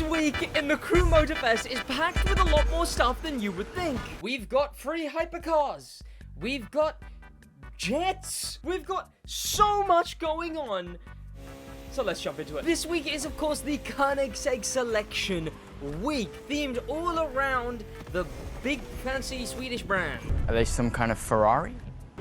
This week in the Crew Motorfest is packed with a lot more stuff than you would think. We've got free hypercars. We've got jets. We've got so much going on. So let's jump into it. This week is, of course, the Keonigsegg Selection Week, themed all around the big fancy Swedish brand. Are they some kind of Ferrari?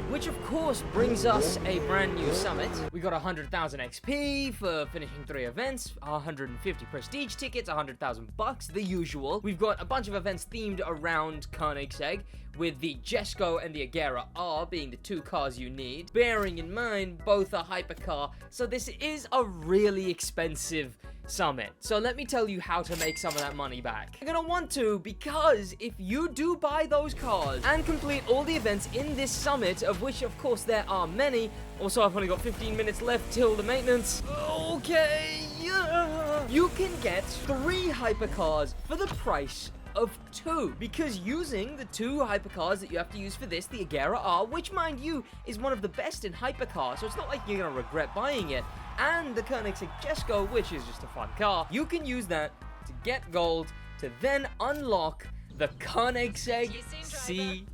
Which, of course, brings us a brand new summit. We got 100,000 XP for finishing 3 events, 150 prestige tickets, 100,000 bucks, the usual. We've got a bunch of events themed around Keonigsegg, with the Jesko and the Agera R being the 2 cars you need. Bearing in mind, both are hypercar, so this is a really expensive summit. So let me tell you how to make some of that money back. You're gonna want to, because if you do buy those cars and complete all the events in this summit, of which of course there are many, also I've only got 15 minutes left till the maintenance. Okay, yeah. You can get 3 hypercars for the price of 2, because using the 2 hypercars that you have to use for this, the Agera R, which mind you is one of the best in hypercars, so it's not like you're gonna regret buying it, and the Keonigsegg Jesko, which is just a fun car, you can use that to get gold to then unlock the Keonigsegg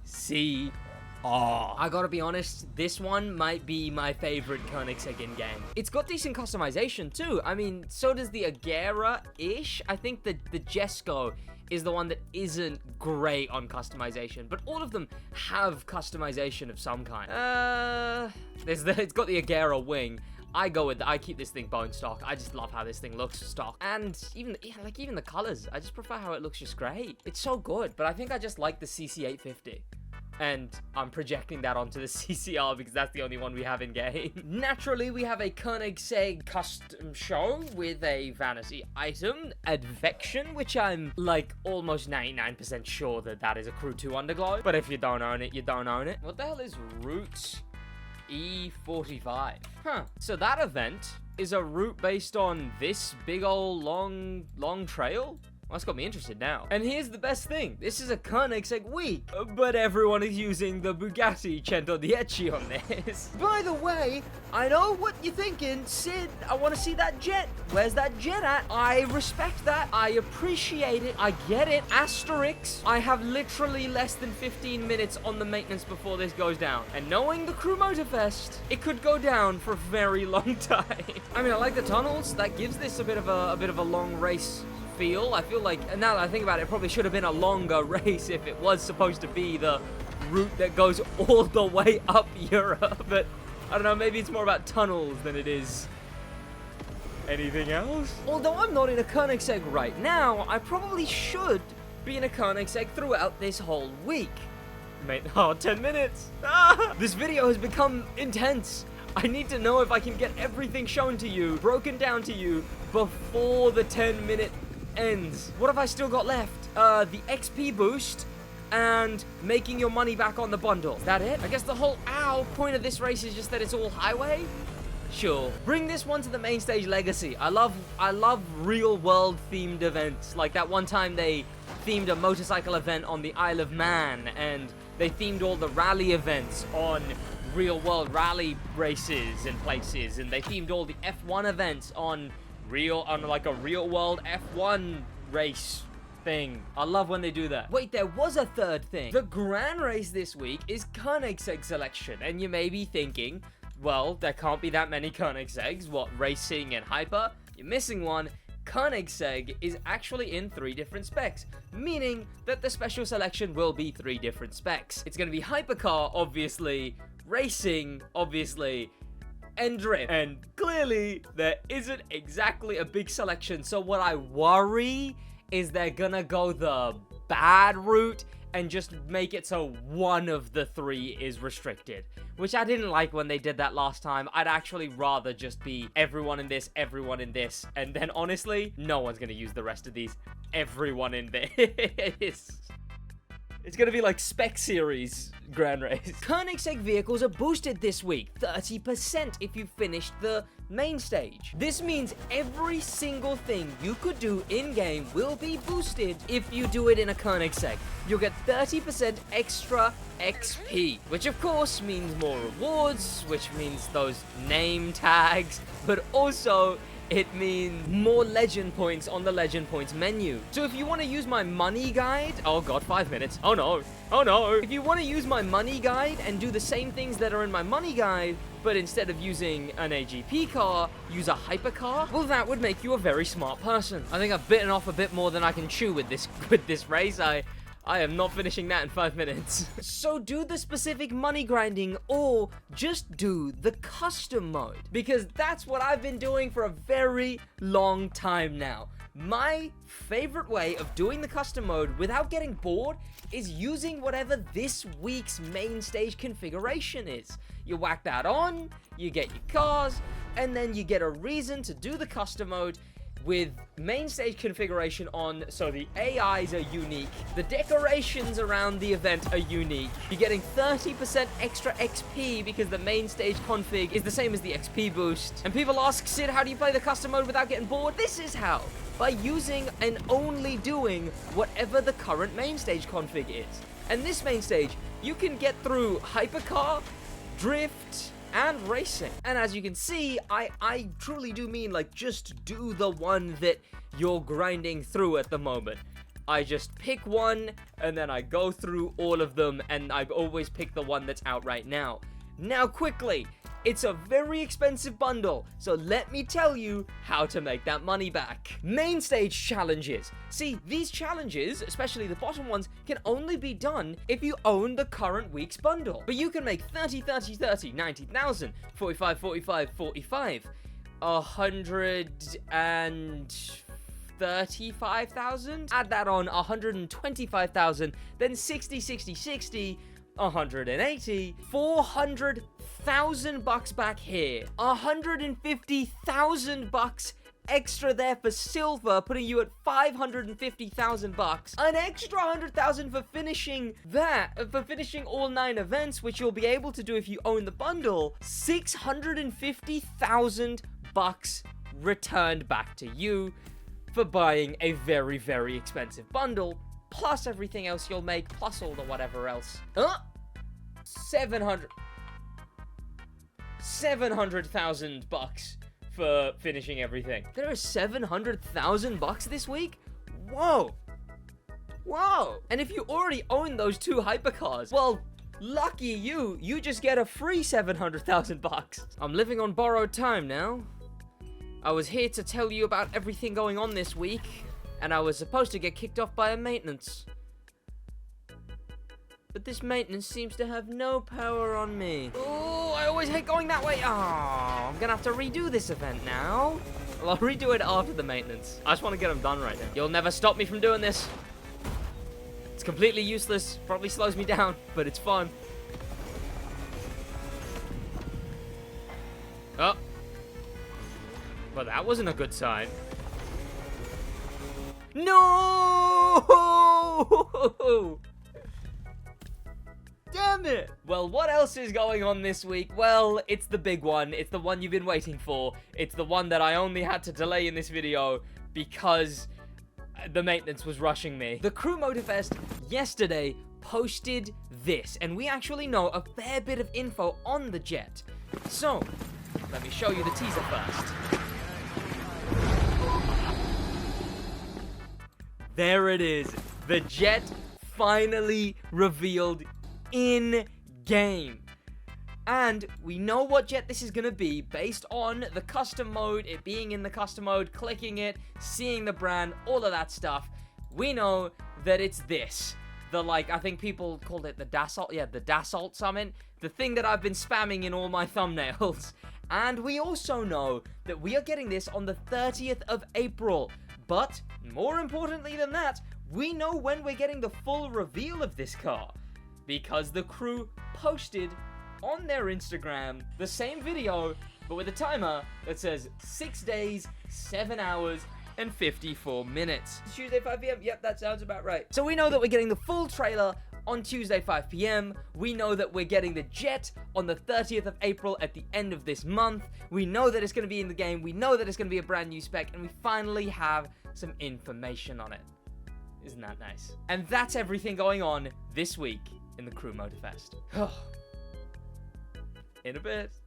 CCR. I gotta be honest, this one might be my favorite Keonigsegg in-game. It's got decent customization too. I mean, so does the Agera-ish. I think the Jesko is the one that isn't great on customization, but all of them have customization of some kind. It's got the Agera wing. I keep this thing bone stock. I just love how this thing looks stock. And even the colors, I just prefer how it looks just great. It's so good, but I think I just like the CC850. And I'm projecting that onto the CCR because that's the only one we have in game. Naturally, we have a Keonigsegg custom show with a vanity item, Advection, which I'm like almost 99% sure that is a Crew 2 Underglow. But if you don't own it, you don't own it. What the hell is Route E45? So that event is a route based on this big old long trail? Well, that's got me interested now. And here's the best thing. This is a Keonigsegg week, but everyone is using the Bugatti 110 on this. By the way, I know what you're thinking. Sid, I want to see that jet. Where's that jet at? I respect that. I appreciate it. I get it. Asterix. I have literally less than 15 minutes on the maintenance before this goes down. And knowing the Crew Motorfest, it could go down for a very long time. I mean, I like the tunnels. That gives this a bit of a long race feel. I feel like, now that I think about it, it probably should have been a longer race if it was supposed to be the route that goes all the way up Europe. But I don't know, maybe it's more about tunnels than it is anything else. Although I'm not in a Keonigsegg right now, I probably should be in a Keonigsegg throughout this whole week. Mate, 10 minutes. This video has become intense. I need to know if I can get everything shown to you, broken down to you, before the 10-minute ends. What have I still got left? The XP boost and making your money back on the bundle. Is that it? I guess the whole point of this race is just that it's all highway? Sure. Bring this one to the main stage legacy. I love real world themed events. Like that one time they themed a motorcycle event on the Isle of Man, and they themed all the rally events on real world rally races and places, and they themed all the F1 events on like a real world F1 race thing. I love when they do that. Wait, there was a third thing. The grand race this week is Keonigsegg Selection, and you may be thinking, well, there can't be that many Keonigseggs. What, racing and hyper? You're missing one. Keonigsegg is actually in 3 different specs, meaning that the special selection will be 3 different specs. It's going to be hypercar, obviously, racing, obviously, and drift. And clearly, there isn't exactly a big selection, so what I worry is they're gonna go the bad route and just make it so one of the 3 is restricted, which I didn't like when they did that last time. I'd actually rather just be everyone in this, and then honestly, no one's gonna use the rest of these. Everyone in this. It's gonna be like Spec Series Grand Race. Keonigsegg vehicles are boosted this week, 30% if you finished the main stage. This means every single thing you could do in-game will be boosted if you do it in a Keonigsegg. You'll get 30% extra XP, which of course means more rewards, which means those name tags, but also it means more legend points on the legend points menu. So if you want to use my money guide, oh god, 5 minutes. Oh no. Oh no. If you want to use my money guide and do the same things that are in my money guide, but instead of using an AGP car, use a hypercar, well, that would make you a very smart person. I think I've bitten off a bit more than I can chew with this race. I am not finishing that in 5 minutes. So do the specific money grinding or just do the custom mode, because that's what I've been doing for a very long time now. My favorite way of doing the custom mode without getting bored is using whatever this week's main stage configuration is. You whack that on, you get your cars, and then you get a reason to do the custom mode with main stage configuration on, so the AIs are unique, the decorations around the event are unique, you're getting 30% extra XP because the main stage config is the same as the XP boost. And people ask, Sid, how do you play the custom mode without getting bored? This is how. By using and only doing whatever the current main stage config is. And this main stage, you can get through hypercar, drift, and racing. And as you can see, I truly do mean, like, just do the one that you're grinding through at the moment. I just pick one, and then I go through all of them, and I've always picked the one that's out right now. Now, quickly, it's a very expensive bundle, so let me tell you how to make that money back. Main stage challenges. See, these challenges, especially the bottom ones, can only be done if you own the current week's bundle. But you can make 30, 30, 30, 90,000, 45, 45, 45, 135,000, add that on, 125,000, then 60, 60, 60, 180, 400,000 bucks back here, 150,000 bucks extra there for silver, putting you at 550,000 bucks, an extra 100,000 for finishing that, for finishing all 9 events, which you'll be able to do if you own the bundle, 650,000 bucks returned back to you for buying a very, very expensive bundle, plus everything else you'll make, plus all the whatever else. 700,000 bucks for finishing everything. There are 700,000 bucks this week? Whoa. Whoa. And if you already own those 2 hypercars, well, lucky you just get a free 700,000 bucks. I'm living on borrowed time now. I was here to tell you about everything going on this week, and I was supposed to get kicked off by a maintenance. But this maintenance seems to have no power on me. Oh, I always hate going that way. Oh, I'm gonna have to redo this event now. Well, I'll redo it after the maintenance. I just want to get them done right now. You'll never stop me from doing this. It's completely useless. Probably slows me down, but it's fun. Oh. Well, that wasn't a good sign. No! Damn it! Well, what else is going on this week? Well, it's the big one. It's the one you've been waiting for. It's the one that I only had to delay in this video because the maintenance was rushing me. The Crew Motorfest yesterday posted this, and we actually know a fair bit of info on the jet. So, let me show you the teaser first. There it is. The jet finally revealed in-game. And we know what jet this is going to be based on the custom mode, it being in the custom mode, clicking it, seeing the brand, all of that stuff. We know that it's this. The, like, I think people called it the Dassault. Yeah, the Dassault Summit. The thing that I've been spamming in all my thumbnails. And we also know that we are getting this on the 30th of April. But, more importantly than that, we know when we're getting the full reveal of this car. Because the crew posted on their Instagram the same video, but with a timer that says 6 days, 7 hours, and 54 minutes. Tuesday, 5 p.m. Yep, that sounds about right. So we know that we're getting the full trailer on Tuesday, 5 p.m. We know that we're getting the jet on the 30th of April at the end of this month. We know that it's going to be in the game. We know that it's going to be a brand new spec, and we finally have some information on it. Isn't that nice? And that's everything going on this week in the Crew Motorfest. In a bit.